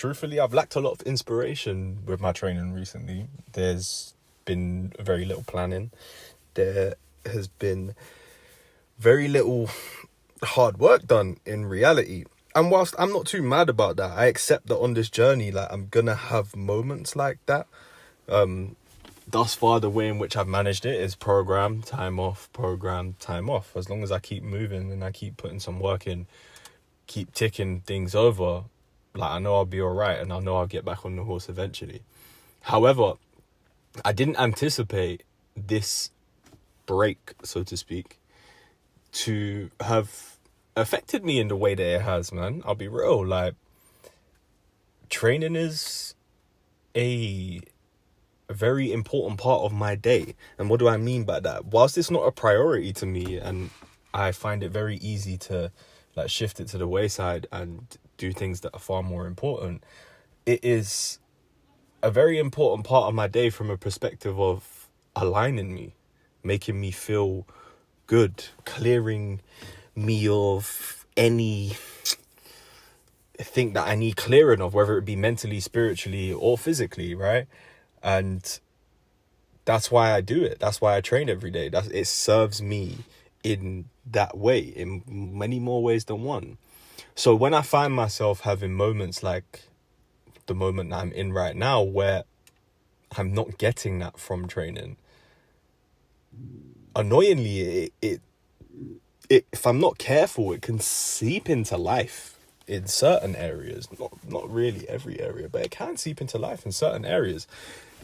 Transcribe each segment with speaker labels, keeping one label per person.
Speaker 1: truthfully, I've lacked a lot of inspiration with my training recently. There's been very little planning. There has been very little hard work done in reality. And whilst I'm not too mad about that, I accept that on this journey, like, I'm gonna have moments like that. Thus far, the way in which I've managed it is program, time off, program, time off. As long as I keep moving and I keep putting some work in, keep ticking things over, like, I know I'll be all right, and I know I'll get back on the horse eventually. However, I didn't anticipate this break, so to speak, to have affected me in the way that it has, man. I'll be real. Like, training is a very important part of my day. And what do I mean by that? Whilst it's not a priority to me, and I find it very easy to, like, shift it to the wayside and do things that are far more important, it is a very important part of my day from a perspective of aligning me, making me feel good, clearing me of any thing that I need clearing of, whether it be mentally, spiritually, or physically, right? And that's why I do it. That's why I train every day. It serves me in that way, in many more ways than one. So when I find myself having moments like the moment that I'm in right now, where I'm not getting that from training, annoyingly, it if I'm not careful, it can seep into life in certain areas. Not really every area, but it can seep into life in certain areas.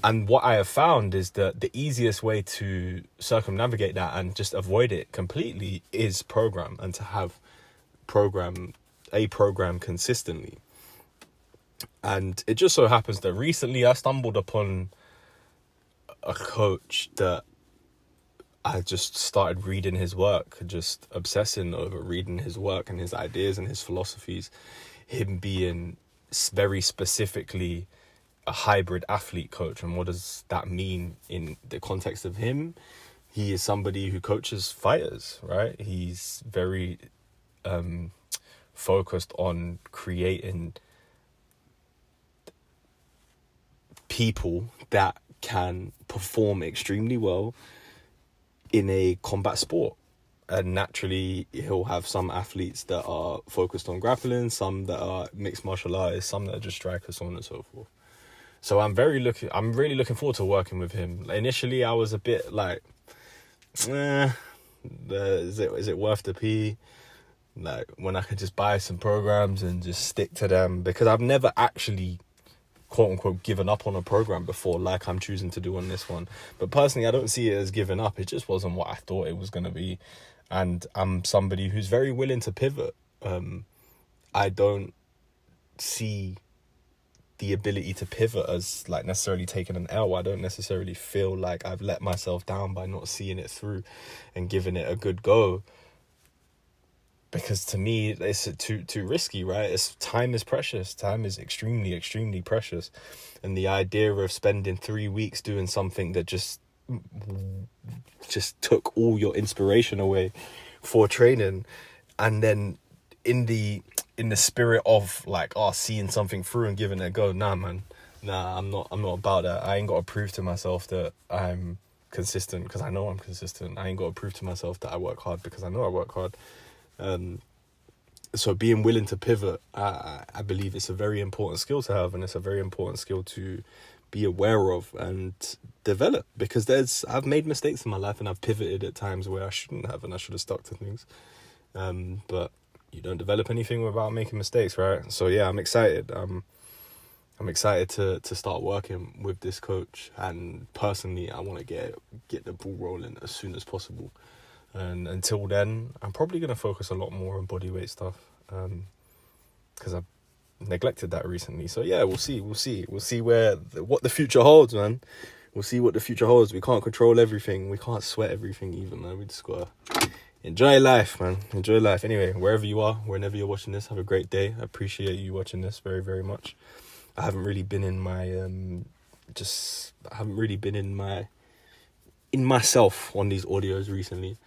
Speaker 1: And what I have found is that the easiest way to circumnavigate that and just avoid it completely is program, and to have a program consistently. And it just so happens that recently I stumbled upon a coach that I just started reading his work, just obsessing over reading his work and his ideas and his philosophies. Him being very specifically a hybrid athlete coach. And what does that mean in the context of him? He is somebody who coaches fighters, right? He's very focused on creating people that can perform extremely well in a combat sport. And naturally, he'll have some athletes that are focused on grappling, some that are mixed martial artists, some that are just strikers, so on and so forth. So I'm really looking forward to working with him. Initially, I was a bit like, is it worth the P? Like, when I could just buy some programs and just stick to them, because I've never actually, quote unquote, given up on a program before, like I'm choosing to do on this one. But personally, I don't see it as giving up. It just wasn't what I thought it was going to be. And I'm somebody who's very willing to pivot. I don't see the ability to pivot as like necessarily taking an L. I don't necessarily feel like I've let myself down by not seeing it through and giving it a good go, because to me it's too risky, right? Time is precious. Time is extremely precious. And the idea of spending 3 weeks doing something that just took all your inspiration away for training, and then in the spirit of like, seeing something through and giving it a go, I'm not about that. I ain't got to prove to myself that I'm consistent, because I know I'm consistent. I ain't got to prove to myself that I work hard, because I know I work hard. So being willing to pivot, I believe it's a very important skill to have, and it's a very important skill to be aware of and develop, because I've made mistakes in my life, and I've pivoted at times where I shouldn't have, and I should have stuck to things. But you don't develop anything without making mistakes, right? So yeah, I'm excited. I'm excited to start working with this coach, and personally, I want to get the ball rolling as soon as possible. And until then, I'm probably going to focus a lot more on bodyweight stuff, because I've neglected that recently. So yeah, we'll see what the future holds, man. We'll see what the future holds. We can't control everything. We can't sweat everything either, man. We just gotta enjoy life, man. Enjoy life. Anyway, wherever you are, whenever you're watching this, have a great day. I appreciate you watching this very, very much. I haven't really been in my in myself on these audios recently.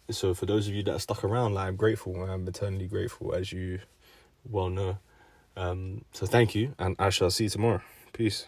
Speaker 1: So for those of you that are stuck around, like, I'm grateful. I'm eternally grateful, as you well know. So thank you, and I shall see you tomorrow. Peace.